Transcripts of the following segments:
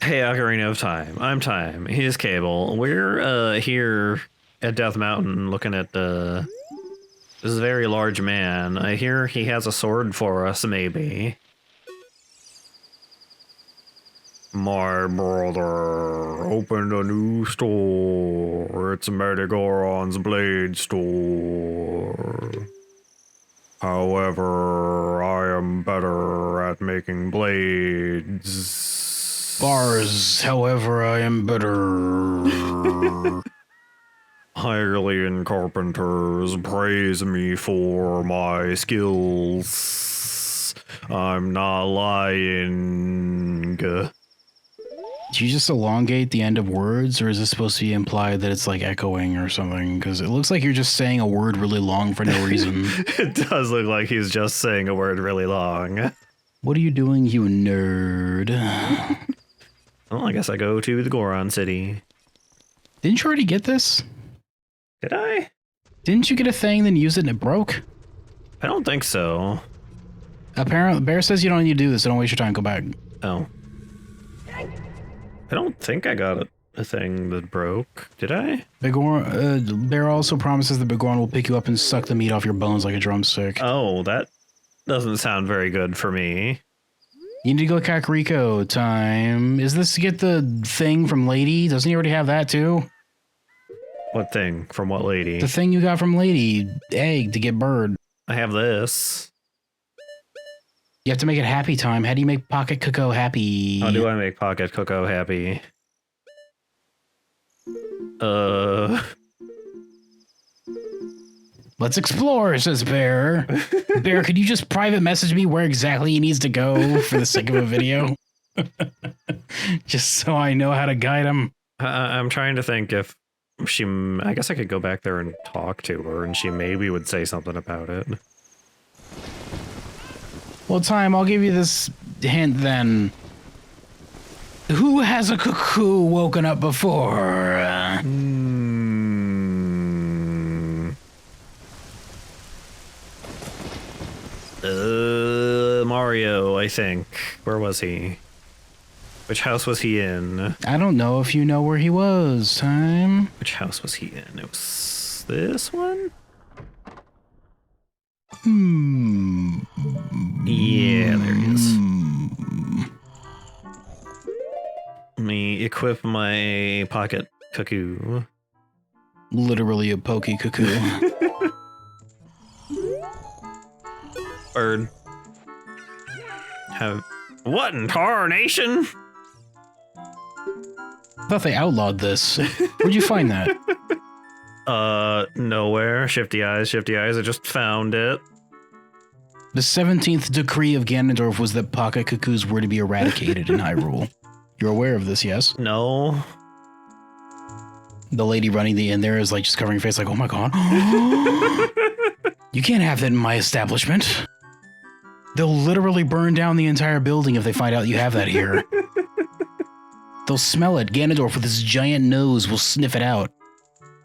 Hey, Ocarina of Time. I'm Thyme. He's Cable. We're here at Death Mountain looking at this very large man. I hear he has a sword for us, maybe. My brother opened a new store. It's Biggoron's blade store. However, I am better at making blades. Bars, however, I am better. Hylian carpenters praise me for my skills. I'm not lying. Do you just elongate the end of words, or is this supposed to be implied that it's like echoing or something? Because it looks like you're just saying a word really long for no reason. It does look like he's just saying a word really long. What are you doing, you nerd? Well, I guess I go to the Goron city. Didn't you already get this? Did I? Didn't you get a thing, then use it and it broke? I don't think so. Apparently, Bear says you don't need to do this, so don't waste your time, go back. Oh. I don't think I got a thing that broke. Did I? Bear also promises that Big Goron will pick you up and suck the meat off your bones like a drumstick. Oh, that doesn't sound very good for me. You need to go Kakariko time. Is this to get the thing from Lady? Doesn't he already have that too? What thing? From what lady? The thing you got from Lady. Egg to get bird. I have this. You have to make it happy time. How do you make Pocket Cocoa happy? How do I make Pocket Cocoa happy? Let's explore, says Bear. Bear, could you just private message me where exactly he needs to go for the sake of a video? Just so I know how to guide him. I'm trying to think if she... I guess I could go back there and talk to her, and she maybe would say something about it. Well, Thyme, I'll give you this hint then. Who has a cuckoo woken up before? Mario, I think. Where was he? Which house was he in? I don't know if you know where he was, Thyme. Which house was he in? It was this one? Yeah, there he is. Let me equip my pocket cuckoo. Literally a pokey cuckoo. Bird. What in tarnation? I thought they outlawed this. Where'd you find that? Nowhere. Shifty eyes, I just found it. The 17th decree of Ganondorf was that pocket cuckoos were to be eradicated in Hyrule. You're aware of this, yes? No. The lady running the inn there is like just covering her face like, oh my god. You can't have that in my establishment. They'll literally burn down the entire building if they find out you have that here. They'll smell it. Ganondorf with his giant nose will sniff it out.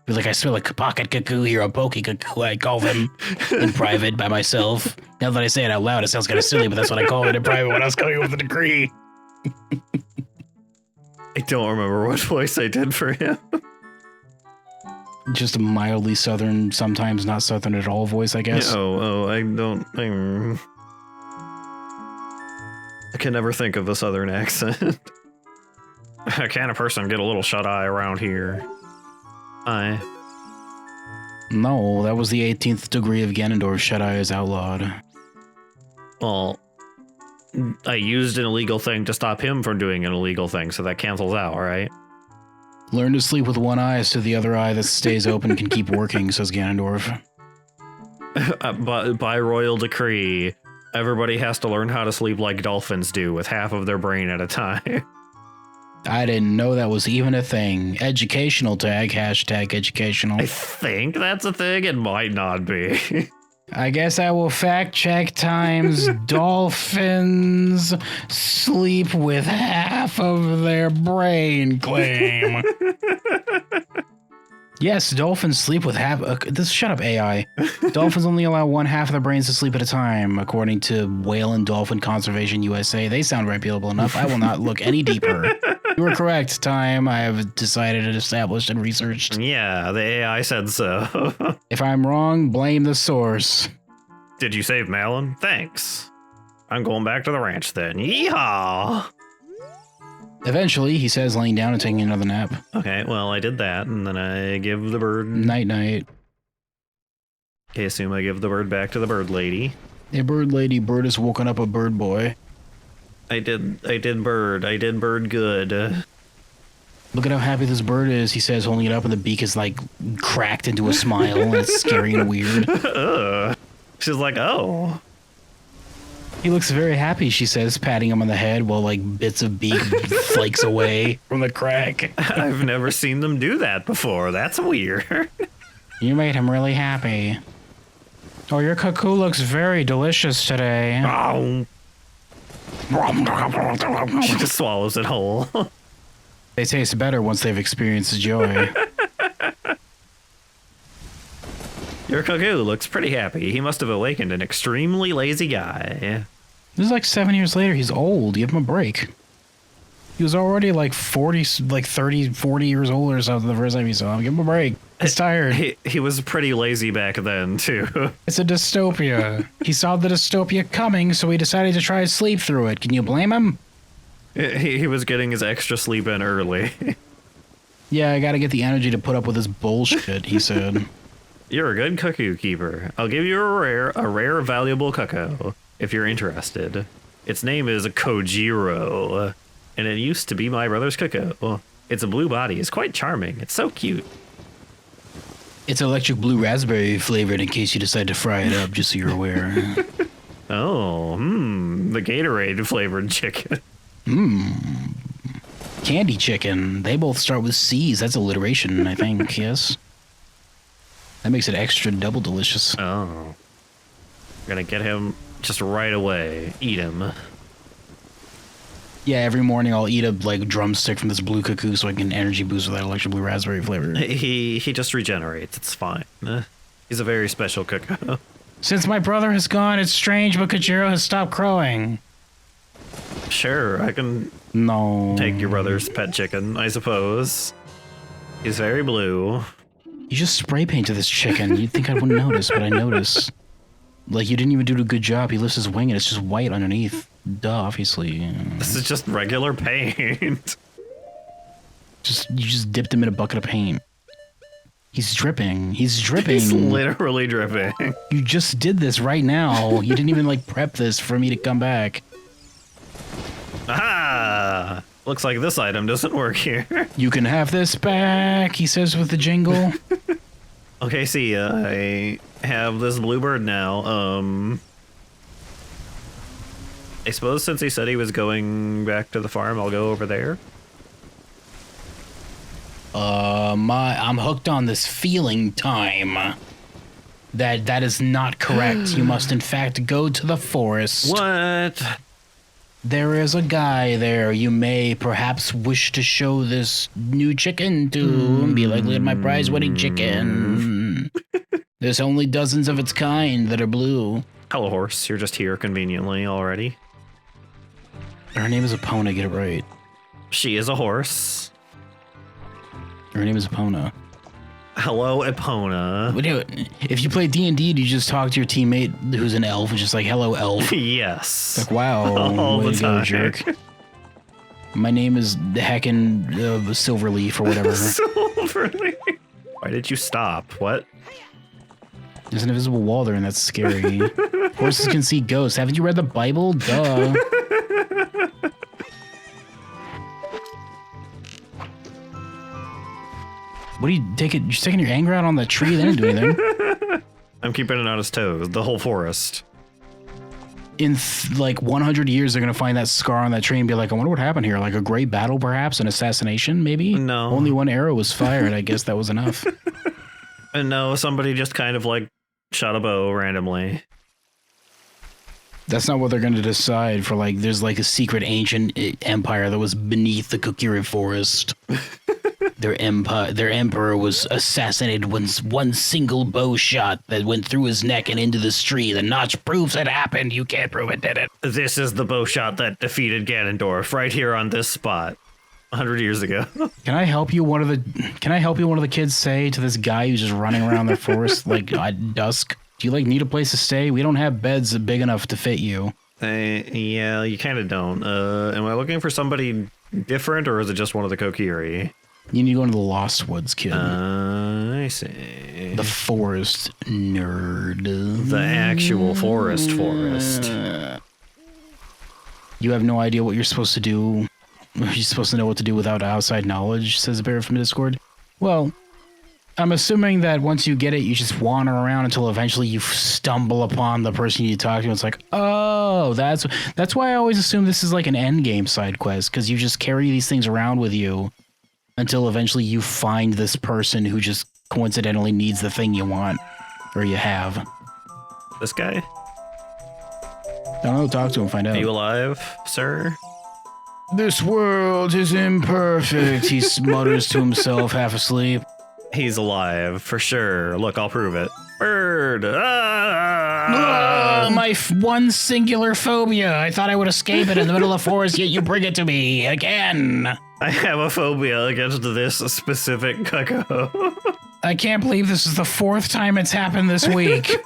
Be like, I smell a pocket cuckoo here, a pokey cuckoo, I call them in private by myself. Now that I say it out loud, it sounds kind of silly, but that's what I call it in private when I was coming up with the decree. I don't remember what voice I did for him. Just a mildly southern, sometimes not southern at all voice, I guess. I can never think of the southern accent. Can a person get a little shut-eye around here? No, that was the 18th degree of Ganondorf. Shut-eye is outlawed. Well, I used an illegal thing to stop him from doing an illegal thing, so that cancels out, right? Learn to sleep with one eye so the other eye that stays open can keep working, says Ganondorf. But by royal decree, everybody has to learn how to sleep like dolphins do, with half of their brain at a time. I didn't know that was even a thing. Educational tag, hashtag educational. I think that's a thing. It might not be. I guess I will fact check times dolphins sleep with half of their brain claim. Yes, dolphins sleep with half. Shut up, AI. Dolphins only allow one half of their brains to sleep at a time, according to Whale and Dolphin Conservation USA. They sound reputable enough. I will not look any deeper. You were correct, Thyme. I have decided and established and researched. Yeah, the AI said so. If I'm wrong, blame the source. Did you save Malin? Thanks. I'm going back to the ranch then. Yeehaw! Eventually, he says, laying down and taking another nap. Okay, well, I did that, and then I give the bird... Night-night. I assume I give the bird back to the bird lady. Hey, bird lady, bird has woken up a bird boy. I did bird good. Look at how happy this bird is, he says, holding it up, and the beak is, like, cracked into a smile, and it's scary and weird. She's like, oh. He looks very happy, she says, patting him on the head while, like, bits of beak flakes away from the crack. I've never seen them do that before. That's weird. You made him really happy. Oh, your cuckoo looks very delicious today. Oh. She just swallows it whole. They taste better once they've experienced joy. Your cuckoo looks pretty happy. He must have awakened an extremely lazy guy. This is like 7 years later. He's old. Give him a break. He was already like 40, like 30, 40 years old or something the first time you saw him. Give him a break. He's tired. He was pretty lazy back then, too. It's a dystopia. He saw the dystopia coming, so he decided to try to sleep through it. Can you blame him? He was getting his extra sleep in early. Yeah, I gotta get the energy to put up with this bullshit, he said. You're a good cuckoo keeper. I'll give you a rare valuable cuckoo, if you're interested. Its name is Kojiro, and it used to be my brother's cuckoo. Its blue body is quite charming. It's so cute. It's electric blue raspberry flavored in case you decide to fry it up, just so you're aware. Oh, the Gatorade flavored chicken. Candy chicken. They both start with C's. That's alliteration, I think, yes? That makes it extra double delicious. Oh. Gonna get him just right away. Eat him. Yeah, every morning I'll eat a like drumstick from this blue cuckoo so I can energy boost with that electric blue raspberry flavor. He just regenerates. It's fine. He's a very special cuckoo. Since my brother has gone, it's strange, but Kojiro has stopped crowing. Sure, I can take your brother's pet chicken, I suppose. He's very blue. You just spray painted this chicken. You'd think I wouldn't notice, but I notice. Like, you didn't even do a good job. He lifts his wing and it's just white underneath. Duh, obviously. This is just regular paint. You just dipped him in a bucket of paint. He's dripping. He's dripping. He's literally dripping. You just did this right now. You didn't even, like, prep this for me to come back. Aha! Looks like this item doesn't work here. You can have this back, he says with the jingle. Okay, see, I have this bluebird now. I suppose since he said he was going back to the farm, I'll go over there. I'm hooked on this feeling time. That is not correct. You must in fact go to the forest. What? There is a guy there you may perhaps wish to show this new chicken to and be like, look at my prize-winning chicken. There's only dozens of its kind that are blue. Hello, horse. You're just here conveniently already. Her name is Epona, get it right. She is a horse. Her name is Epona. Hello, Epona. If you play D&D, do you just talk to your teammate who's an elf and just like, hello, elf? Yes. Like, wow, all way the to go, time. jerk. My name is heckin' Silverleaf or whatever. Silverleaf. Why did you stop? What? There's an invisible wall there and that's scary. Horses can see ghosts. Haven't you read the Bible? Duh. What are you taking? You're taking your anger out on the tree? They didn't do anything. I'm keeping it on his toes. The whole forest. In like 100 years, they're gonna find that scar on that tree and be like, I wonder what happened here. Like a great battle, perhaps? An assassination, maybe? No. Only one arrow was fired. I guess that was enough. And no, somebody just kind of like shot a bow randomly. That's not what they're going to decide for, like, there's like a secret ancient empire that was beneath the Kokiri forest. Their emperor was assassinated with one single bow shot that went through his neck and into the street. The notch proves it happened. You can't prove it did it. This is the bow shot that defeated Ganondorf right here on this spot 100 years ago. Can I help you? One of the kids say to this guy who's just running around the forest like at dusk. Do you need a place to stay? We don't have beds big enough to fit you. Yeah, you kind of don't. Am I looking for somebody different, or is it just one of the Kokiri? You need to go into the Lost Woods, kid. I see. The forest nerd. The actual forest. You have no idea what you're supposed to do. You're supposed to know what to do without outside knowledge, says a bear from Discord. Well, I'm assuming that once you get it, you just wander around until eventually you stumble upon the person you talk to. And it's like, oh, that's why I always assume this is like an end game side quest, because you just carry these things around with you until eventually you find this person who just coincidentally needs the thing you want or you have. This guy? I don't know. Talk to him. Find out. Are you alive, sir? This world is imperfect. He mutters to himself, half asleep. He's alive, for sure. Look, I'll prove it. Bird! Oh, my one singular phobia. I thought I would escape it in the middle of the forest, yet you bring it to me again. I have a phobia against this specific cuckoo. I can't believe this is the 4th time it's happened this week.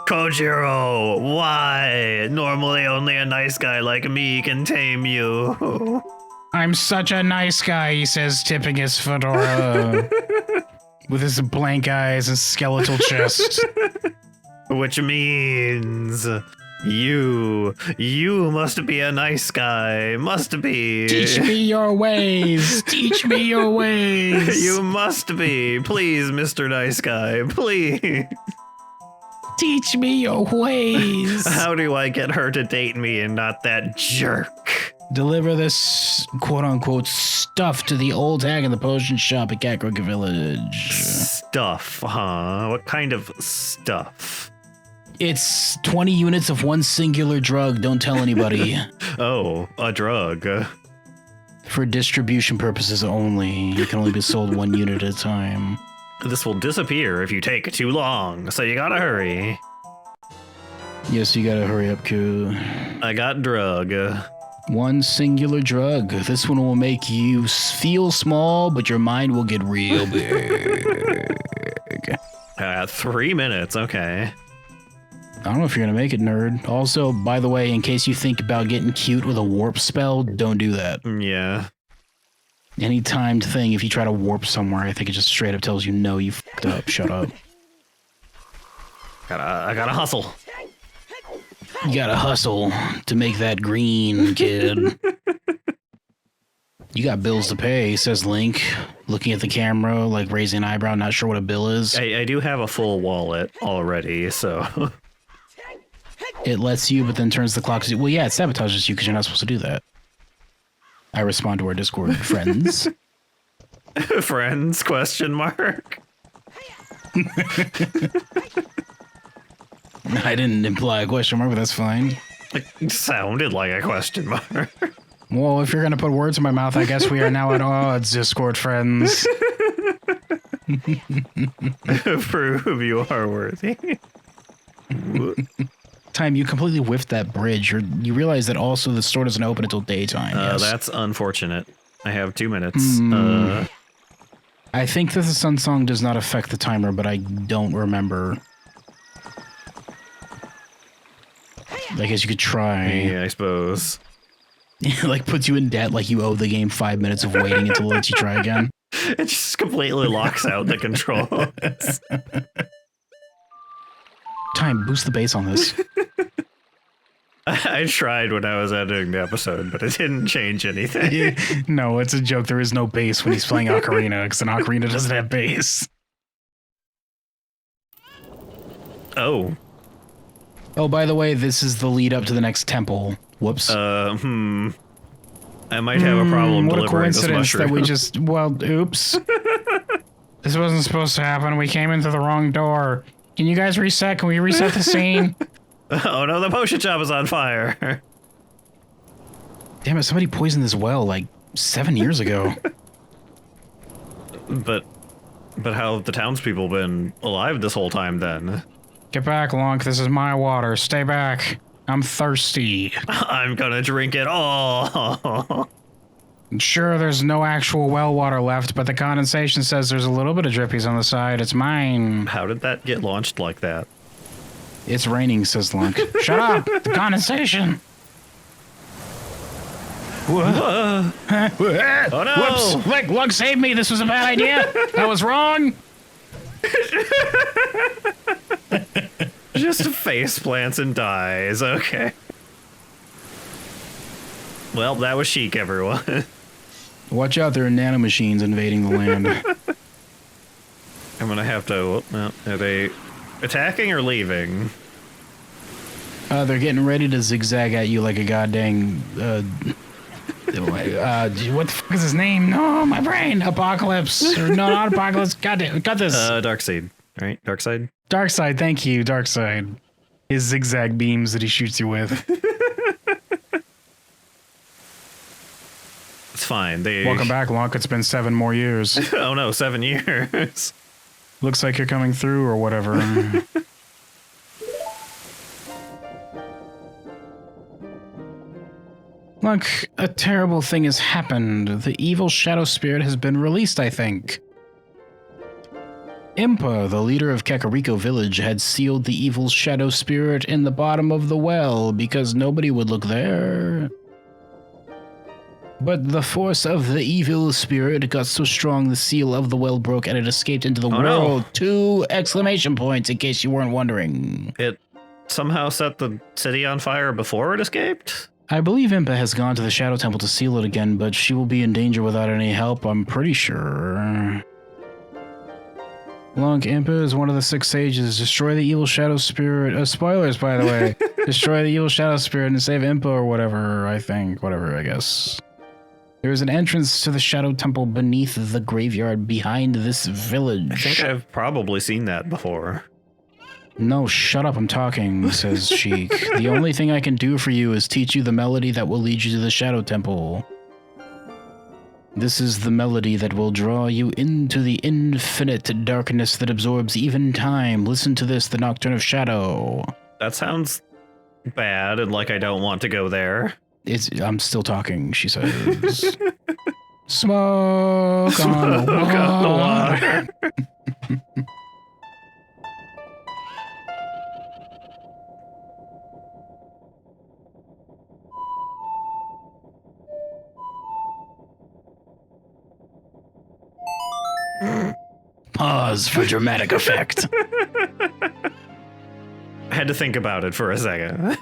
Kojiro, why? Normally only a nice guy like me can tame you. I'm such a nice guy, he says, tipping his fedora. With his blank eyes and skeletal chest. Which means you must be a nice guy. Must be. Teach me your ways. Teach me your ways. You must be. Please, Mr. Nice Guy. Please. Teach me your ways. How do I get her to date me and not that jerk? Deliver this quote-unquote stuff to the old hag in the potion shop at Kakarot Village. Stuff, huh? What kind of stuff? It's 20 units of one singular drug. Don't tell anybody. Oh, a drug. For distribution purposes only. It can only be sold 1 unit at a time. This will disappear if you take too long, so you gotta hurry. Yes, you gotta hurry up, Q. I got drug. One singular drug. This one will make you feel small, but your mind will get real big. 3 minutes, okay. I don't know if you're gonna make it, nerd. Also, by the way, in case you think about getting cute with a warp spell, don't do that. Yeah. Any timed thing, if you try to warp somewhere, I think it just straight up tells you, no, you fucked up. Shut up. I gotta hustle. You gotta hustle to make that green, kid. You got bills to pay, says Link, looking at the camera, like raising an eyebrow, not sure what a bill is. I do have a full wallet already, so... It lets you, but then turns the clock. Well, yeah, it sabotages you because you're not supposed to do that. I respond to our Discord friends. Friends, question mark? I didn't imply a question mark, but that's fine. It sounded like a question mark. Well, if you're going to put words in my mouth, I guess we are now at odds, Discord friends. Prove you are worthy. Thyme, you completely whiffed that bridge. You realize that also the store doesn't open until daytime. Yes? That's unfortunate. I have 2 minutes. I think that the sun song does not affect the timer, but I don't remember. I guess you could try. Yeah, I suppose. Like puts you in debt, like you owe the game 5 minutes of waiting until it lets you try again. It just completely locks out the controls. Thyme, boost the bass on this. I tried when I was editing the episode, but it didn't change anything. No, it's a joke. There is no bass when he's playing Ocarina, because an Ocarina doesn't have bass. Oh. Oh, by the way, this is the lead up to the next temple. Whoops. I might have a problem what delivering this a coincidence mushroom. that we just, well, oops. This wasn't supposed to happen. We came into the wrong door. Can you guys reset? Can we reset the scene? Oh no, the potion shop is on fire. Damn it, somebody poisoned this well like 7 years ago. But how have the townspeople been alive this whole time then? Get back, Lunk. This is my water. Stay back. I'm thirsty. I'm gonna drink it all. Sure, there's no actual well water left, but the condensation says there's a little bit of drippies on the side. It's mine. How did that get launched like that? It's raining, says Lunk. Shut up! The condensation! Oh no! Whoops! Look, Lunk saved me! This was a bad idea! I was wrong! Just face plants and dies. Okay. Well, that was Sheik, everyone. Watch out, there are nanomachines invading the land. I'm gonna have to... Well, are they attacking or leaving? They're getting ready to zigzag at you like a goddamn... what the fuck is his name? No, my brain! Apocalypse! Or, no, not Apocalypse. Goddamn, got this! Darkseid, right? Darkseid? Darkseid, thank you, Darkseid. His zigzag beams that he shoots you with. It's fine. Welcome back, Lunk. It's been 7 more years. Oh no, 7 years. Looks like you're coming through or whatever. Look, a terrible thing has happened. The evil shadow spirit has been released, I think. Impa, the leader of Kakariko village, had sealed the evil shadow spirit in the bottom of the well because nobody would look there. But the force of the evil spirit got so strong the seal of the well broke and it escaped into the world. No. 2 exclamation points in case you weren't wondering. It somehow set the city on fire before it escaped? I believe Impa has gone to the Shadow Temple to seal it again, but she will be in danger without any help, I'm pretty sure. Lunk, Impa is one of the 6 sages. Destroy the evil shadow spirit. Spoilers, by the way. Destroy the evil shadow spirit and save Impa or whatever, I think. Whatever, I guess. There is an entrance to the Shadow Temple beneath the graveyard behind this village. I think I've probably seen that before. No, shut up, I'm talking, says Sheik. The only thing I can do for you is teach you the melody that will lead you to the Shadow Temple. This is the melody that will draw you into the infinite darkness that absorbs even time. Listen to this, the Nocturne of Shadow. That sounds bad and like I don't want to go there. I'm still talking, she says. Smoke on the water. Pause for dramatic effect. I had to think about it for a second.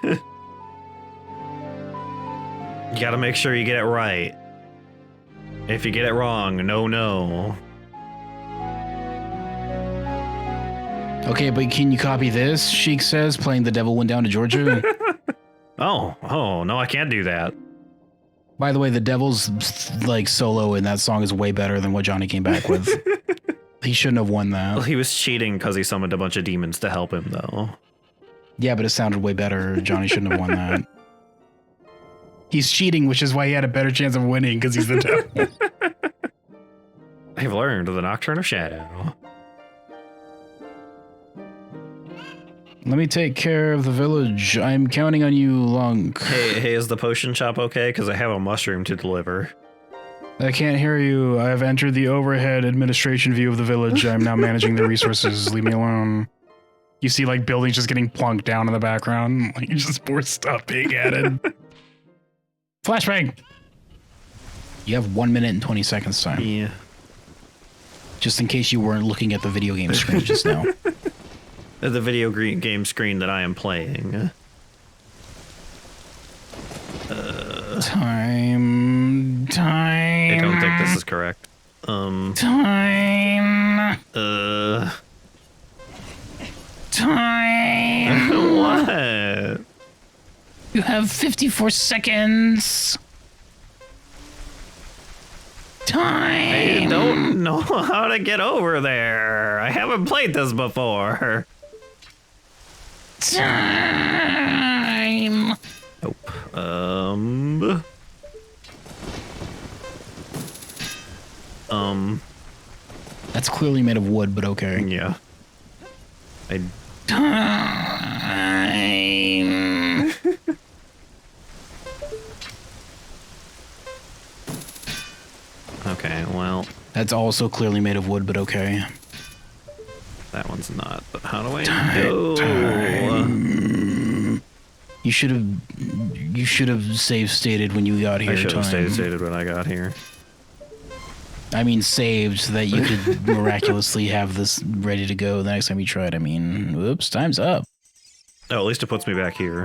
You gotta make sure you get it right. If you get it wrong, no. Okay, but can you copy this? Sheik says, playing The Devil Went Down to Georgia. Oh, no, I can't do that. By the way, the Devil's like solo in that song is way better than what Johnny came back with. He shouldn't have won that. Well, he was cheating because he summoned a bunch of demons to help him, though. Yeah, but it sounded way better. Johnny shouldn't have won that. He's cheating, which is why he had a better chance of winning, because he's the devil. I've learned the Nocturne of Shadow. Let me take care of the village. I'm counting on you, Lunk. Hey, is the potion shop okay? Because I have a mushroom to deliver. I can't hear you. I have entered the overhead administration view of the village. I'm now managing the resources. Leave me alone. You see, like, buildings just getting plunked down in the background. Like, just more stuff being added. Flashbang! You have 1 minute and 20 seconds time. Yeah. Just in case you weren't looking at the video game screen just now. The video game screen that I am playing. Time. I don't think this is correct. Time. Time. What? You have 54 seconds. Time. I don't know how to get over there. I haven't played this before. Time. Nope. That's clearly made of wood, but okay. Yeah. Time. Okay, well. That's also clearly made of wood, but okay. That one's not, but how do I go? Time. You should have save stated when you got here. I should have save stated when I got here. I mean, saved so that you could miraculously have this ready to go the next time you try it. I mean, whoops, time's up. Oh, at least it puts me back here.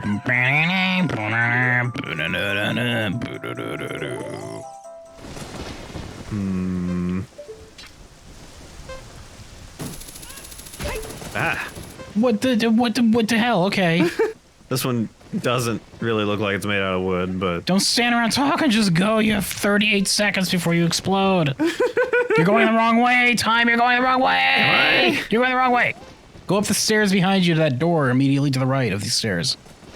Ah. What the hell? Okay. This one doesn't really look like it's made out of wood, but... Don't stand around talking, just go. You have 38 seconds before you explode. You're going the wrong way, Time. You're going the wrong way. You're going the wrong way. Go up the stairs behind you to that door immediately to the right of these stairs.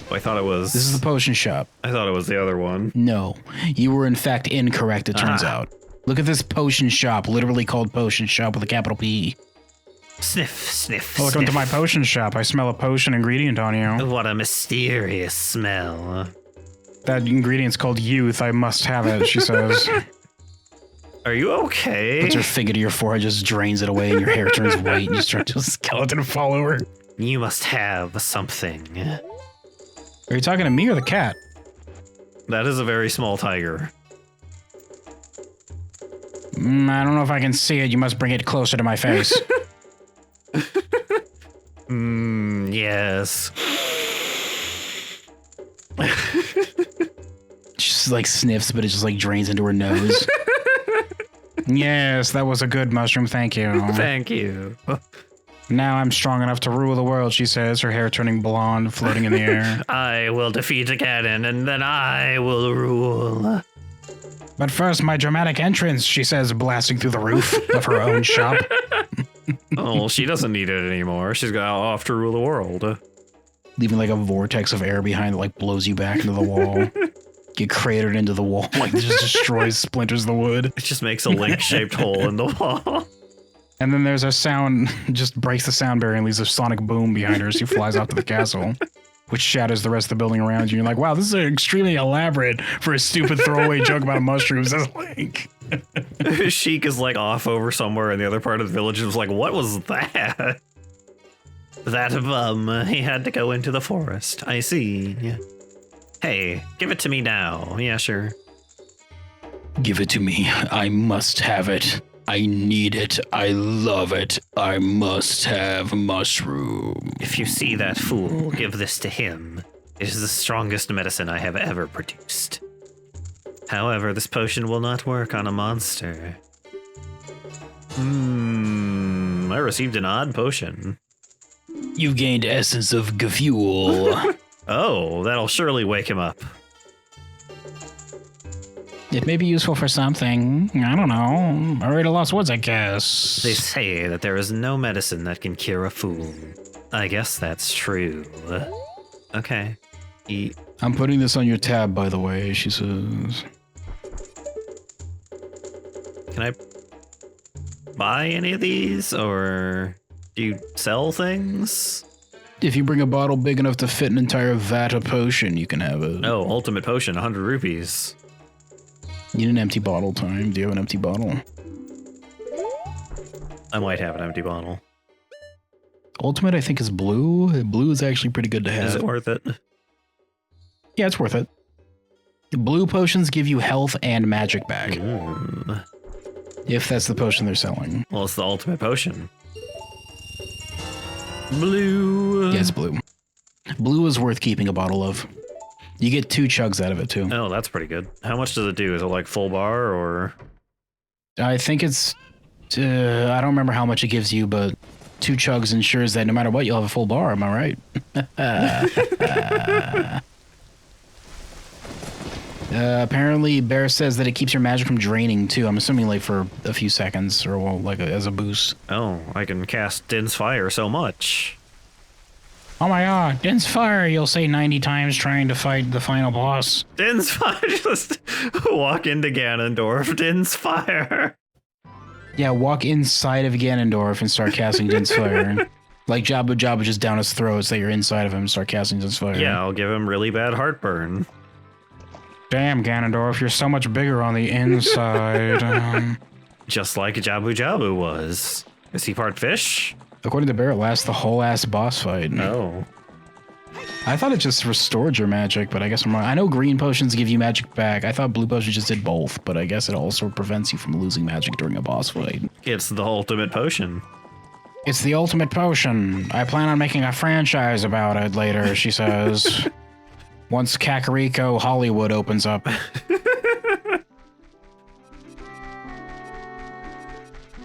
I thought it was... This is the potion shop. I thought it was the other one. No, you were in fact incorrect, it turns out. Look at this potion shop, literally called potion shop with a capital P. Sniff, sniff, Welcome sniff. to my potion shop. I smell a potion ingredient on you. What a mysterious smell. That ingredient's called youth. I must have it, she says. Are you okay? Puts her finger to your forehead, just drains it away, and your hair turns white, and you start to a skeleton and fall over. You must have something. Are you talking to me or the cat? That is a very small tiger. I don't know if I can see it. You must bring it closer to my face. Yes. She just like sniffs, but it just like drains into her nose. Yes, that was a good mushroom. Thank you. Thank you. Now I'm strong enough to rule the world, she says, her hair turning blonde, floating in the air. I will defeat Ganon, and then I will rule. But first, my dramatic entrance, she says, blasting through the roof of her own shop. Oh, she doesn't need it anymore. She's got off to rule the world. Leaving like a vortex of air behind that like blows you back into the wall. Get cratered into the wall, like just destroys, splinters the wood. It just makes a link-shaped hole in the wall. And then there's a sound, just breaks the sound barrier and leaves a sonic boom behind her as she flies out to the castle, which shatters the rest of the building around you. You're like, wow, this is extremely elaborate for a stupid throwaway joke about mushrooms. That's like... Sheik is like off over somewhere in the other part of the village and was like, what was that? That he had to go into the forest. I see. Yeah. Hey, give it to me now. Yeah, sure. Give it to me. I must have it. I need it. I love it. I must have mushroom. If you see that fool, give this to him. It is the strongest medicine I have ever produced. However, this potion will not work on a monster. I received an odd potion. You've gained essence of Gafuel. Oh, that'll surely wake him up. It may be useful for something. I don't know. Already Lost Woods, I guess. They say that there is no medicine that can cure a fool. I guess that's true. Okay. Eat. I'm putting this on your tab, by the way, she says. Can I buy any of these, or do you sell things? If you bring a bottle big enough to fit an entire vat of potion, you can have it. Oh, ultimate potion, 100 rupees. Need an empty bottle, Time. Do you have an empty bottle? I might have an empty bottle. Ultimate, I think, is blue. Blue is actually pretty good to have. Is it worth it? Yeah, it's worth it. Blue potions give you health and magic back. If that's the potion they're selling. Well, it's the ultimate potion. Blue. Yeah, it's blue. Blue is worth keeping a bottle of. You get 2 chugs out of it, too. Oh, that's pretty good. How much does it do? Is it like full bar, or? I think it's... I don't remember how much it gives you, but 2 chugs ensures that no matter what, you'll have a full bar. Am I right? Apparently, Bear says that it keeps your magic from draining, too. I'm assuming, like, for a few seconds, or, well, like, as a boost. Oh, I can cast Din's Fire so much. Oh my god, Din's Fire, you'll say 90 times trying to fight the final boss. Din's Fire, just walk into Ganondorf, Din's Fire. Yeah, walk inside of Ganondorf and start casting Dense Fire. Like Jabu Jabu just down his throat so you're inside of him and start casting Dense Fire. Yeah, I'll give him really bad heartburn. Damn, Ganondorf, you're so much bigger on the inside. Just like Jabu Jabu was. Is he part fish? According to Bear, it lasts the whole ass boss fight. No. I thought it just restored your magic, but I guess I'm wrong. I know green potions give you magic back. I thought blue potions just did both, but I guess it also prevents you from losing magic during a boss fight. It's the ultimate potion. It's the ultimate potion. I plan on making a franchise about it later, she says. Once Kakariko Hollywood opens up.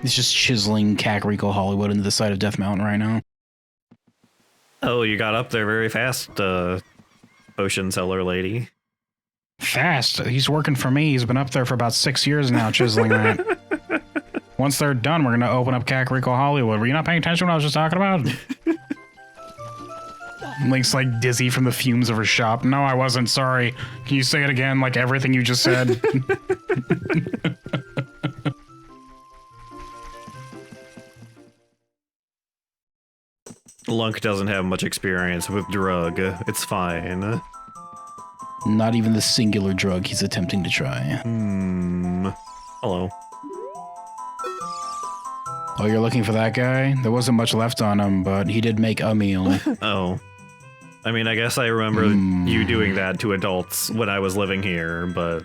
He's just chiseling Kakariko Hollywood into the side of Death Mountain right now. Oh, you got up there very fast, potion seller lady. Fast? He's working for me. He's been up there for about 6 years now, chiseling that. Once they're done, we're going to open up Kakariko Hollywood. Were you not paying attention to what I was just talking about? Link's like dizzy from the fumes of her shop. No, I wasn't. Sorry. Can you say it again, like everything you just said? Lunk doesn't have much experience with drug. It's fine. Not even the singular drug he's attempting to try. Hello. Oh, you're looking for that guy? There wasn't much left on him, but he did make a meal. Oh. I mean, I guess I remember you doing that to adults when I was living here, but...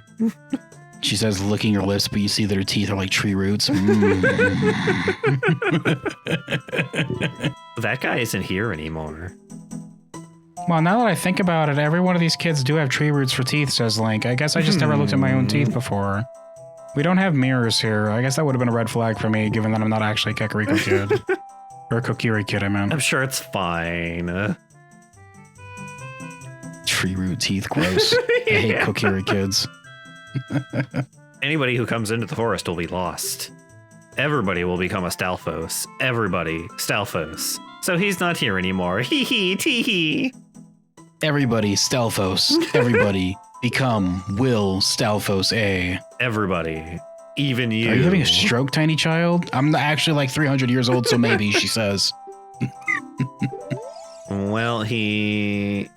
She says, licking her lips, but you see that her teeth are like tree roots. That guy isn't here anymore. Well, now that I think about it, every one of these kids do have tree roots for teeth, says Link. I guess I just never looked at my own teeth before. We don't have mirrors here. I guess that would have been a red flag for me, given that I'm not actually a Kakariko kid. Or a Kokiri kid, I meant. I'm sure it's fine. Tree root teeth, gross. I hate Kokiri kids. Anybody who comes into the forest will be lost. Everybody will become a Stalfos. Everybody, Stalfos. So he's not here anymore. Hee hee tee hee. Everybody, Stalfos. Everybody, become Will Stalfos A. Everybody. Even you. Are you having a stroke, tiny child? I'm actually like 300 years old, so maybe, she says. Well, he...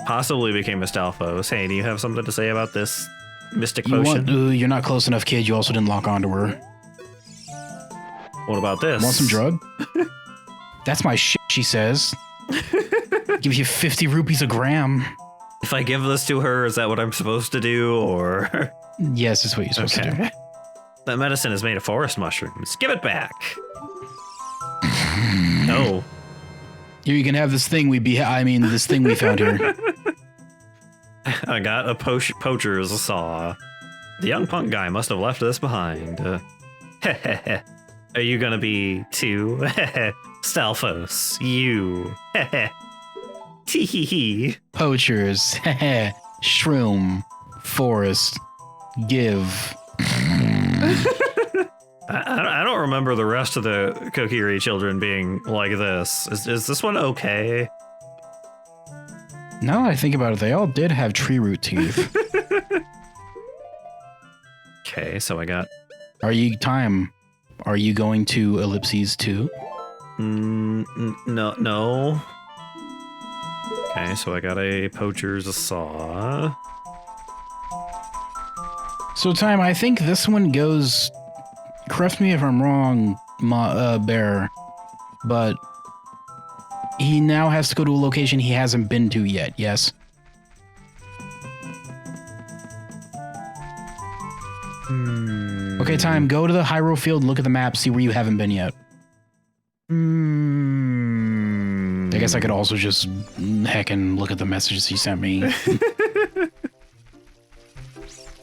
possibly became a Stalfos. Hey, do you have something to say about this mystic potion? You're not close enough, kid. You also didn't lock onto her. What about this? Want some drug? That's my shit, she says. Give you 50 rupees a gram. If I give this to her, is that what I'm supposed to do, or...? Yes, that's what you're supposed to do. That medicine is made of forest mushrooms. Give it back. No. Here, you can have this thing this thing we found here. I got a poacher's saw. The young punk guy must have left this behind. Are you gonna be too? Stalfos, you. Tee-hee-hee. Poachers, shroom, forest, give. I don't remember the rest of the Kokiri children being like this. Is this one okay? Now that I think about it, they all did have tree root teeth. Okay, so I got... Thyme, are you going to Ellipses too? No. Okay, so I got a poacher's saw. So Thyme, I think this one goes... Correct me if I'm wrong, Bear, but he now has to go to a location he hasn't been to yet, yes? Okay, Thyme, go to the Hyrule field, look at the map, see where you haven't been yet. I guess I could also just heckin' look at the messages he sent me.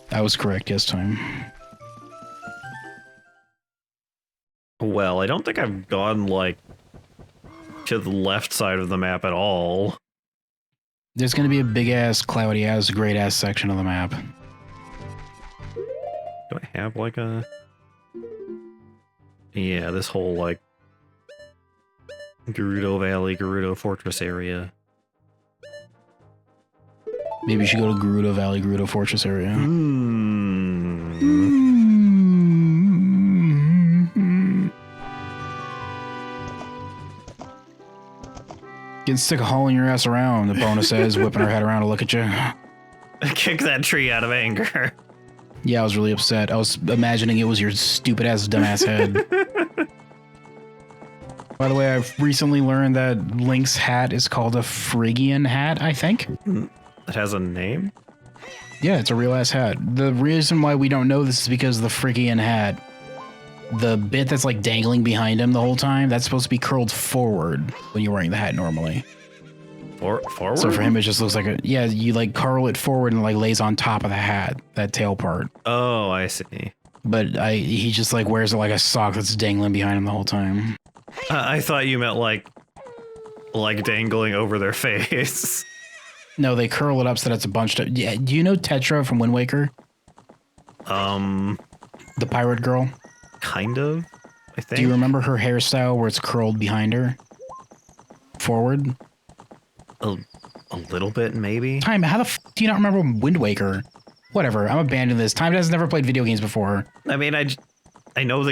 That was correct, yes, Thyme. Well, I don't think I've gone, like, to the left side of the map at all. There's gonna be a big-ass, cloudy-ass, great-ass section of the map. Do I have, like, a... Yeah, this whole, like... Gerudo Valley, Gerudo Fortress area. Maybe you should go to Gerudo Valley, Gerudo Fortress area. Getting sick of hauling your ass around, the bonus says, whipping her head around to look at you. Kick that tree out of anger. Yeah, I was really upset. I was imagining it was your stupid ass dumbass head. By the way, I've recently learned that Link's hat is called a Phrygian hat, I think. It has a name? Yeah, it's a real ass hat. The reason why we don't know this is because the Phrygian hat, the bit that's like dangling behind him the whole time, that's supposed to be curled forward when you're wearing the hat normally. Forward? So for him, it just looks like yeah, you like curl it forward and like lays on top of the hat, that tail part. Oh, I see. But he just like wears it like a sock that's dangling behind him the whole time. I thought you meant like dangling over their face. No, they curl it up so that it's a bunched up. Yeah, do you know Tetra from Wind Waker? The pirate girl? Kind of, I think. Do you remember her hairstyle where it's curled behind her? Forward? A little bit, maybe. Thyme, how the f do you not remember Wind Waker? Whatever, I'm abandoning this. Thyme has never played video games before. I mean, I know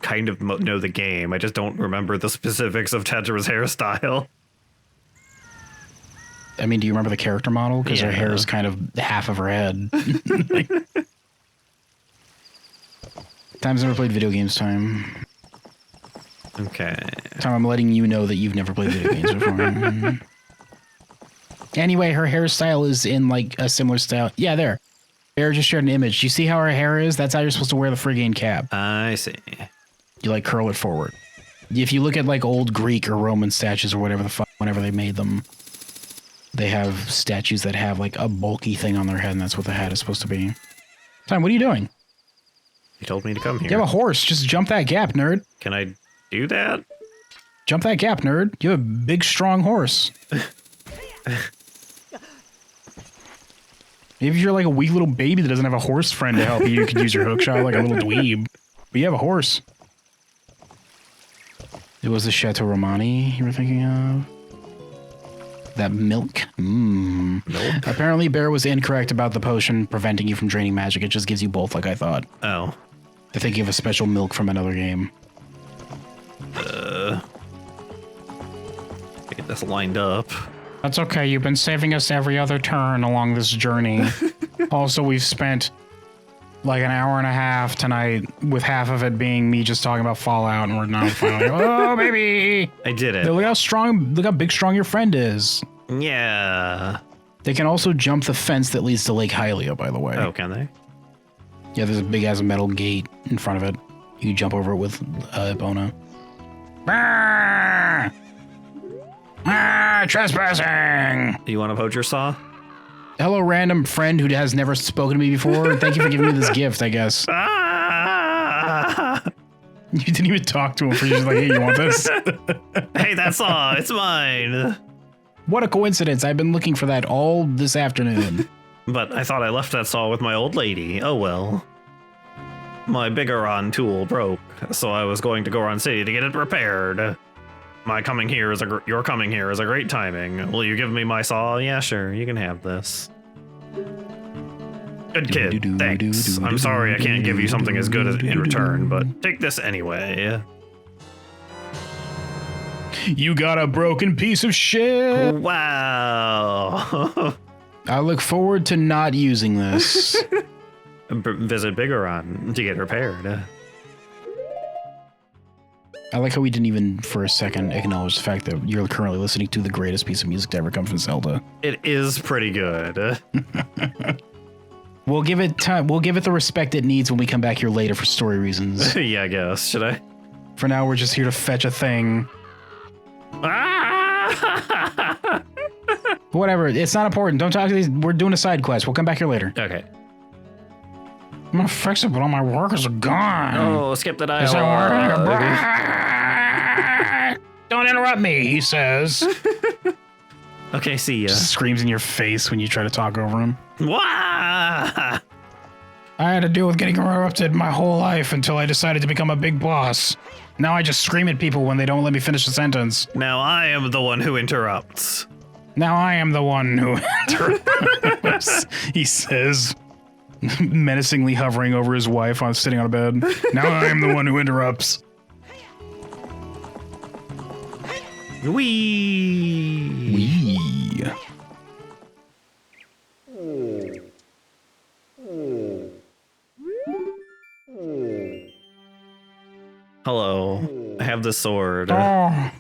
kind of know the game. I just don't remember the specifics of Tetra's hairstyle. I mean, do you remember the character model? Because her Yeah. hair is kind of half of her head. Thyme's never played video games, Thyme. Okay. Thyme, I'm letting you know that you've never played video games before. Anyway, her hairstyle is in like a similar style. Yeah, there. Bear just shared an image. You see how her hair is? That's how you're supposed to wear the Phrygian cap. I see. You like curl it forward. If you look at like old Greek or Roman statues or whatever the fuck, whenever they made them, they have statues that have like a bulky thing on their head, and that's what the hat is supposed to be. Thyme, what are you doing? You told me to come here. You have a horse. Just jump that gap, nerd. Can I do that? Jump that gap, nerd. You have a big, strong horse. Maybe if you're like a weak little baby that doesn't have a horse friend to help you, you could use your hookshot like a little dweeb. But you have a horse. It was the Chateau Romani you were thinking of? That milk? Mmm. Nope. Apparently, Bear was incorrect about the potion preventing you from draining magic. It just gives you both like I thought. Oh. I think you have a special milk from another game. Get this lined up. That's okay. You've been saving us every other turn along this journey. Also, we've spent like an hour and a half tonight, with half of it being me just talking about Fallout, and we're now finally, oh, baby! I did it. Look how big, strong your friend is. Yeah. They can also jump the fence that leads to Lake Hylia, by the way. Oh, can they? Yeah, there's a big-ass metal gate in front of it. You can jump over it with Epona. Trespassing! Do you want a poacher saw? Hello, random friend who has never spoken to me before. Thank you for giving me this gift, I guess. Ah! You didn't even talk to him for just like, hey, you want this? Hey, that saw, it's mine. What a coincidence. I've been looking for that all this afternoon. But I thought I left that saw with my old lady. Oh well. My Biggoron tool broke, so I was going to Goron City to get it repaired. Your coming here is a great timing. Will you give me my saw? Yeah, sure. You can have this. Good kid. Thanks. I'm sorry I can't give you something as good in return, but take this anyway. You got a broken piece of shit. Wow. I look forward to not using this. Visit Biggoron to get repaired. I like how we didn't even for a second acknowledge the fact that you're currently listening to the greatest piece of music to ever come from Zelda. It is pretty good. We'll give it time. We'll give it the respect it needs when we come back here later for story reasons. Yeah, I guess. Should I? For now, we're just here to fetch a thing. Ah! Whatever. It's not important. Don't talk to these. We're doing a side quest. We'll come back here later. Okay. I'm gonna fix it, but all my workers are gone. Oh, skip the Is that dialogue. working? Don't interrupt me, he says. Okay, see ya. Just screams in your face when you try to talk over him. Wah! I had to deal with getting interrupted my whole life until I decided to become a big boss. Now I just scream at people when they don't let me finish a sentence. Now I am the one who interrupts. Now I am the one who interrupts, he says, menacingly hovering over his wife on sitting on a bed. Now I am the one who interrupts. Wee. Wee. Hello. I have the sword. Oh,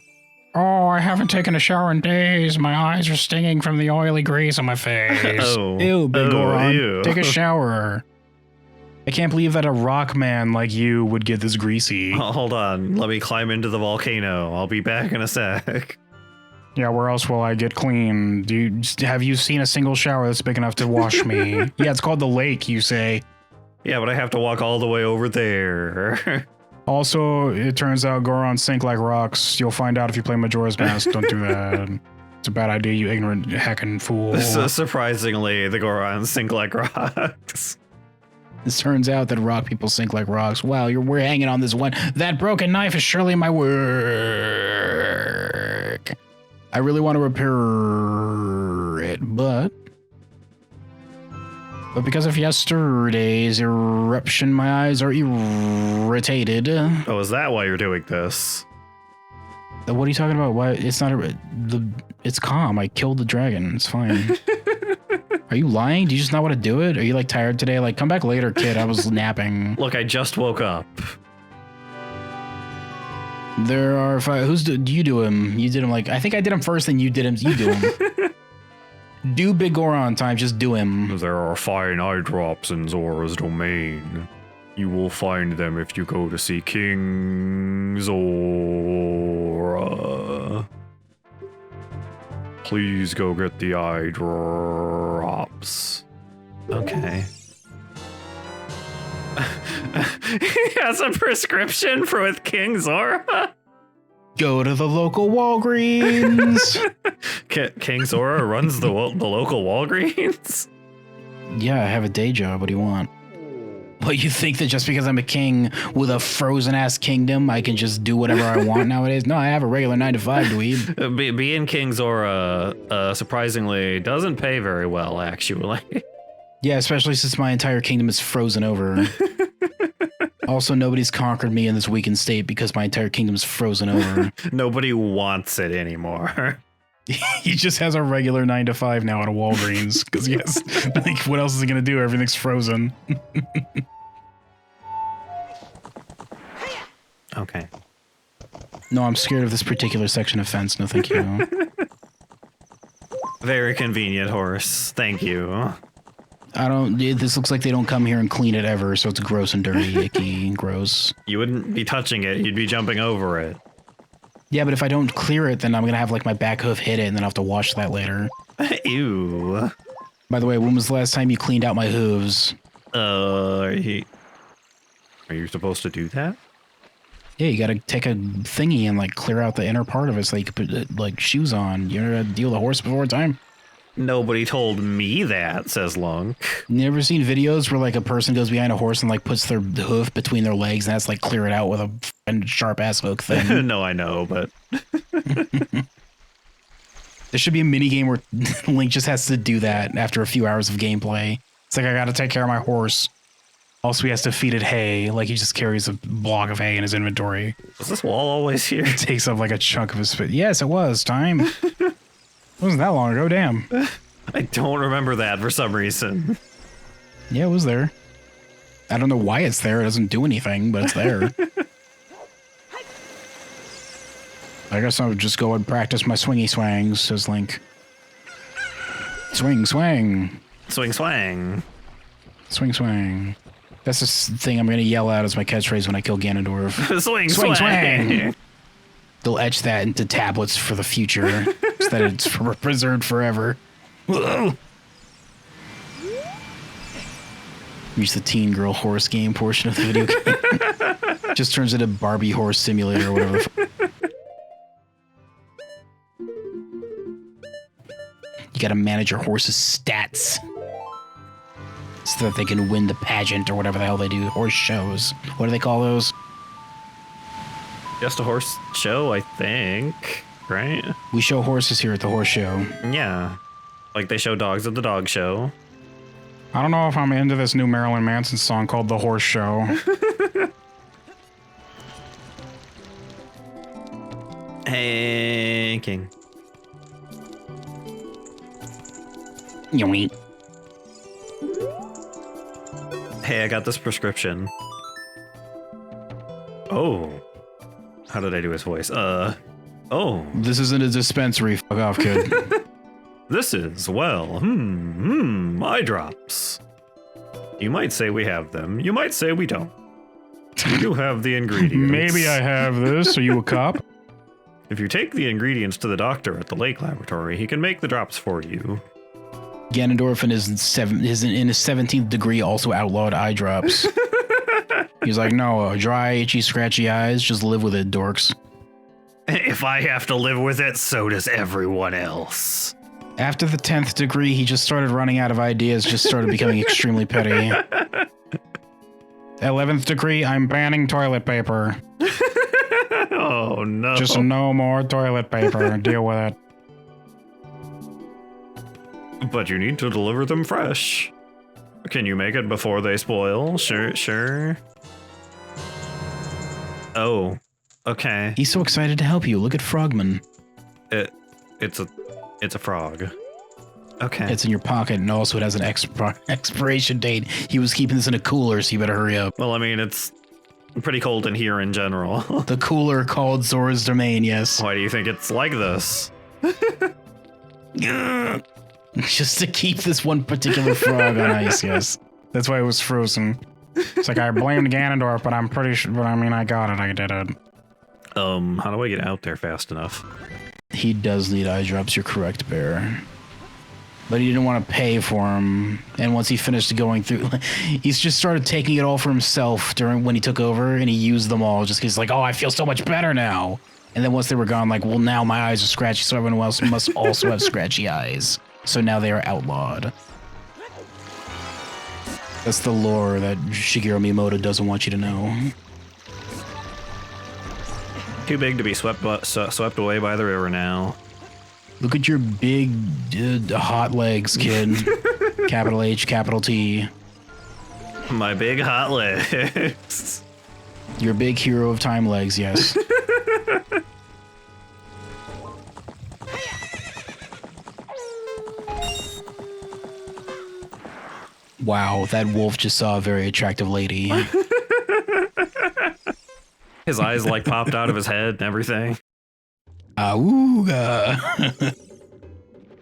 I haven't taken a shower in days. My eyes are stinging from the oily grease on my face. Oh. Ew, Big Oh, Goron. ew. Take a shower. I can't believe that a rock man like you would get this greasy. Oh, hold on. Let me climb into the volcano. I'll be back in a sec. Yeah, where else will I get clean? Have you seen a single shower that's big enough to wash me? Yeah, it's called the lake, you say. Yeah, but I have to walk all the way over there. Also, it turns out Gorons sink like rocks. You'll find out if you play Majora's Mask. Don't do that. It's a bad idea, you ignorant heckin' fool. Surprisingly, the Gorons sink like rocks. It turns out that rock people sink like rocks. Wow, we're hanging on this one. That broken knife is surely my work. I really want to repair it, but because of yesterday's eruption, my eyes are irritated. Oh, is that why you're doing this? What are you talking about? Why? It's not it's calm. I killed the dragon. It's fine. Are you lying? Do you just not want to do it? Are you like tired today? Like, come back later, kid. I was napping. Look, I just woke up. There are five. You do him? You did him like, I think I did him first, then you did him. You do him. Do Big Goron time. Just do him. There are fine eye drops in Zora's domain. You will find them if you go to see King Zora. Please go get the eye drops. Okay. He has a prescription for with King Zora? Go to the local Walgreens. King Zora runs the local Walgreens? Yeah, I have a day job. What do you want? What, you think that just because I'm a king with a frozen-ass kingdom, I can just do whatever I want nowadays? No, I have a regular 9-to-5, dweeb. Being King Zora, surprisingly, doesn't pay very well, actually. Yeah, especially since my entire kingdom is frozen over. Also, nobody's conquered me in this weakened state because my entire kingdom's frozen over. Nobody wants it anymore. He just has a regular 9-to-5 now at a Walgreens because yes, like what else is he gonna do? Everything's frozen. Okay. No, I'm scared of this particular section of fence. No, thank you. Very convenient horse. Thank you. This looks like they don't come here and clean it ever, so it's gross and dirty, icky, and gross. You wouldn't be touching it. You'd be jumping over it. Yeah, but if I don't clear it, then I'm gonna have like my back hoof hit it, and then I'll have to wash that later. Ew. By the way, when was the last time you cleaned out my hooves? Are you supposed to do that? Yeah, you gotta take a thingy and like clear out the inner part of it so you can put like shoes on. You ever deal with a horse before time? Nobody told me that, says Lunk. You never seen videos where like a person goes behind a horse and like puts their hoof between their legs and has to like clear it out with a sharp ass hook thing? No, I know, but there should be a mini game where Link just has to do that after a few hours of gameplay. It's like, I gotta take care of my horse. Also, he has to feed it hay. Like, he just carries a block of hay in his inventory. Was this wall always here? It takes up like a chunk of his foot. Yes, it was. Time. It wasn't that long ago. Damn. I don't remember that for some reason. Yeah, it was there. I don't know why it's there. It doesn't do anything, but it's there. I guess I would just go and practice my swingy swangs, says Link. Swing, swang. Swing, swang. Swing, swang. That's the thing I'm going to yell out as my catchphrase when I kill Ganondorf. Swing, Swing, swang. swang. They'll etch that into tablets for the future so that it's preserved forever. Use the teen girl horse game portion of the video game. Just turns into Barbie horse simulator or whatever. You gotta manage your horse's stats so that they can win the pageant or whatever the hell they do. Horse shows. What do they call those? Just a horse show, I think. Right? We show horses here at the horse show. Yeah. Like they show dogs at the dog show. I don't know if I'm into this new Marilyn Manson song called The Horse Show. Hey, King. Yoink. Hey, I got this prescription. Oh. How did I do his voice? Oh. This isn't a dispensary. Fuck off, kid. This is, well, eye drops. You might say we have them. You might say we don't. You have the ingredients. Maybe I have this. Are you a cop? If you take the ingredients to the doctor at the lake laboratory, he can make the drops for you. Ganondorf in his 17th degree also outlawed eye drops. He's like, no, dry, itchy, scratchy eyes, just live with it, dorks. If I have to live with it, so does everyone else. After the 10th degree, he just started running out of ideas, just started becoming extremely petty. 11th degree, I'm banning toilet paper. Oh, no. Just no more toilet paper. Deal with it. But you need to deliver them fresh. Can you make it before they spoil? Sure. Oh, okay. He's so excited to help you. Look at Frogman. It's a frog. Okay. It's in your pocket, and also it has an expiration date. He was keeping this in a cooler, so you better hurry up. Well, I mean, it's pretty cold in here in general. The cooler called Zora's Domain, yes. Why do you think it's like this? Just to keep this one particular frog on ice, yes. That's why it was frozen. It's like, I blamed Ganondorf, but I'm pretty sure, but I mean, I got it, I did it. How do I get out there fast enough? He does need eye drops, you're correct, Bear. But he didn't want to pay for him. And once he finished going through, he's just started taking it all for himself during when he took over, and he used them all just because he's like, oh, I feel so much better now. And then once they were gone, like, well, now my eyes are scratchy, so everyone else must also have scratchy eyes. So now they are outlawed. That's the lore that Shigeru Miyamoto doesn't want you to know. Too big to be swept away by the river now. Look at your big hot legs, kid. Capital H, capital T. My big hot legs. Your big hero of time legs, yes. Wow, that wolf just saw a very attractive lady. His eyes like popped out of his head and everything. Auga.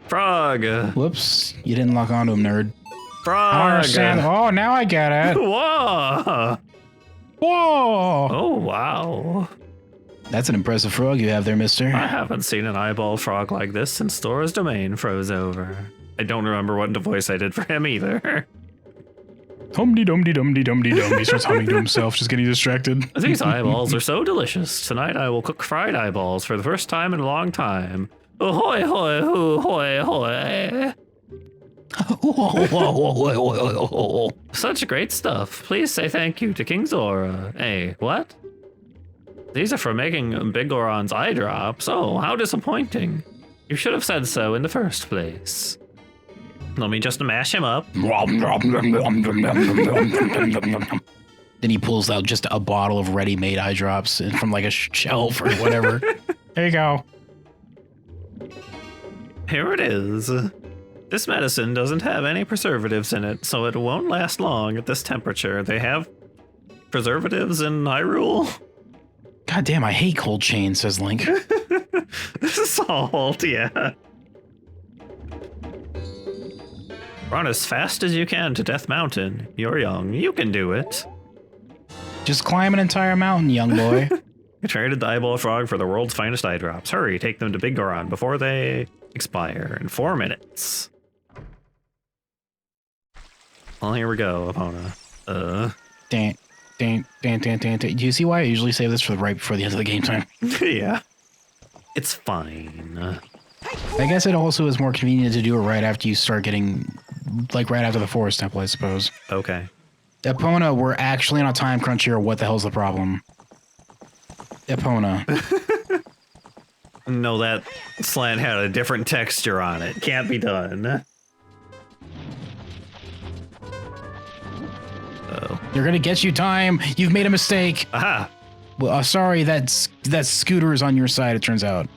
Frog. Whoops, you didn't lock onto him, nerd. Frog. I don't understand. Oh, now I get it. Whoa. Whoa. Oh, wow. That's an impressive frog you have there, mister. I haven't seen an eyeball frog like this since Zora's Domain froze over. I don't remember what voice I did for him either. Humdy-dumdy-dumdy-dumdy-dum. He starts humming to himself, just getting distracted. These eyeballs are so delicious. Tonight I will cook fried eyeballs for the first time in a long time. Ahoy, hoy, hoo, hoy, hoy. Such great stuff. Please say thank you to King Zora. Hey, what? These are for making Big Goron's eye drops. Oh, how disappointing. You should have said so in the first place. Let me just mash him up. Then he pulls out just a bottle of ready-made eye drops from like a shelf or whatever. There you go. Here it is. This medicine doesn't have any preservatives in it, so it won't last long at this temperature. They have preservatives in Hyrule? God damn, I hate cold chain, says Link. This is salt, yeah. Run as fast as you can to Death Mountain. You're young. You can do it. Just climb an entire mountain, young boy. I traded the eyeball frog for the world's finest eye drops. Hurry, take them to Big Goron before they expire in 4 minutes. Well, here we go, Epona. Dan. Do you see why I usually save this for right before the end of the game time? Yeah. It's fine. I guess it also is more convenient to do it right after you start getting, like right after the forest temple, I suppose. Okay. Epona, we're actually on a time crunch here. What the hell's the problem? Epona. No, that slant had a different texture on it. Can't be done. They're gonna get you, Time. You've made a mistake. Aha. Well, sorry, that scooter is on your side, it turns out.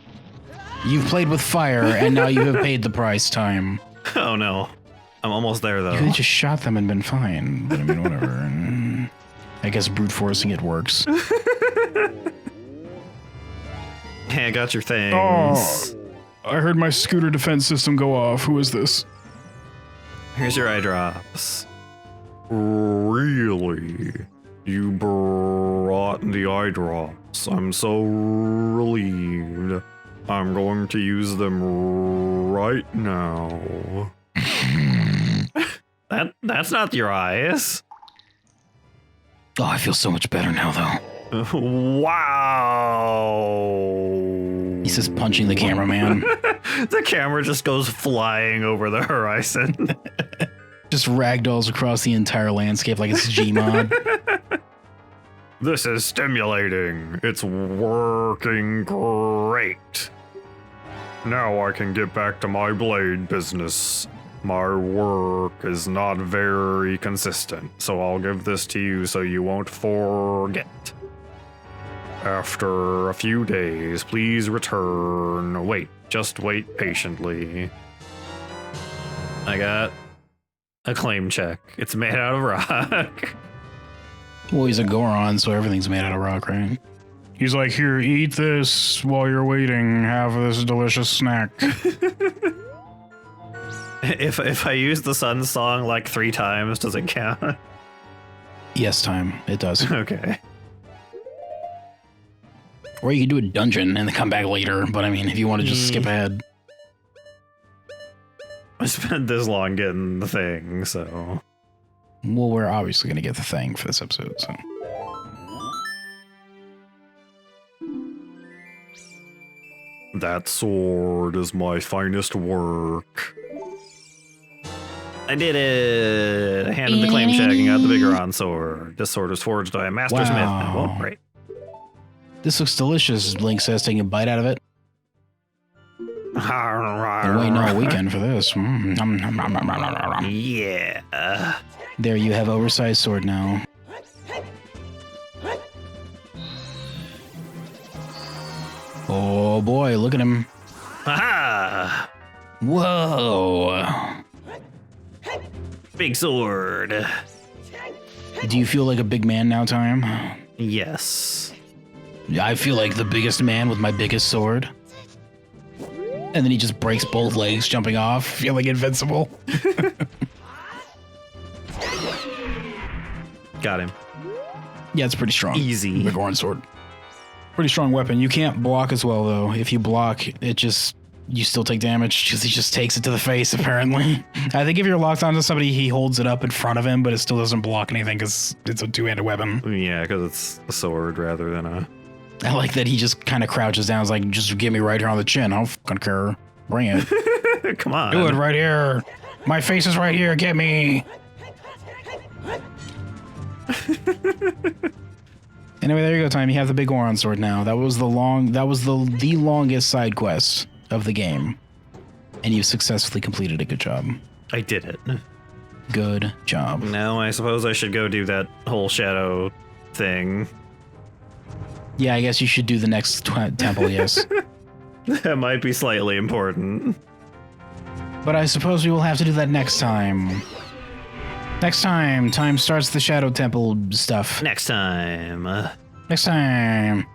You've played with fire, and now you have paid the price, Time. Oh no. I'm almost there though. You could have just shot them and been fine. But I mean, whatever. I guess brute forcing it works. Hey, I got your things. Oh, I heard my scooter defense system go off. Who is this? Here's your eye drops. Really? You brought the eye drops. I'm so relieved. I'm going to use them right now. That's not your eyes. Oh, I feel so much better now, though. Wow. He says punching the cameraman. The camera just goes flying over the horizon. Just ragdolls across the entire landscape like it's Gmod. This is stimulating. It's working great. Now I can get back to my blade business. My work is not very consistent, so I'll give this to you so you won't forget. After a few days, please return. Wait, just wait patiently. I got a claim check. It's made out of rock. Well, he's a Goron, so everything's made out of rock, right? He's like, here, eat this while you're waiting. Have this delicious snack. If I use the Sun song like 3 times, does it count? Yes, Time. It does. Okay. Or you could do a dungeon and then come back later, but I mean, if you want to just skip ahead. I spent this long getting the thing, so... Well, we're obviously going to get the thing for this episode, so... That sword is my finest work. I did it! I handed the claim check and got the Biggoron Sword. This sword is forged by a master smith. Oh, right. This looks delicious, Link says, taking a bite out of it. Been waiting all weekend for this. Yeah. There you have oversized sword now. Oh boy, look at him. Aha! Whoa. Big sword. Do you feel like a big man now, Time? Yes. I feel like the biggest man with my biggest sword. And then he just breaks both legs jumping off, feeling invincible. Got him. Yeah, it's pretty strong. Easy. Big Goron Sword. Pretty strong weapon. You can't block as well, though. If you block, you still take damage because he just takes it to the face, apparently. I think if you're locked onto somebody, he holds it up in front of him, but it still doesn't block anything because it's a two-handed weapon. Yeah, because it's a sword rather than a... I like that he just kind of crouches down. It's like, just give me right here on the chin. I don't fucking care. Bring it. Come on. Do it right here. My face is right here. Get me. Anyway, there you go, Time. You have the Big Goron Sword now. That was the longest side quest of the game. And you successfully completed it. Good job. I did it. Good job. Now I suppose I should go do that whole shadow thing. Yeah, I guess you should do the next temple, yes. That might be slightly important. But I suppose we will have to do that next time. Next time, Time starts the Shadow Temple stuff. Next time. Next time.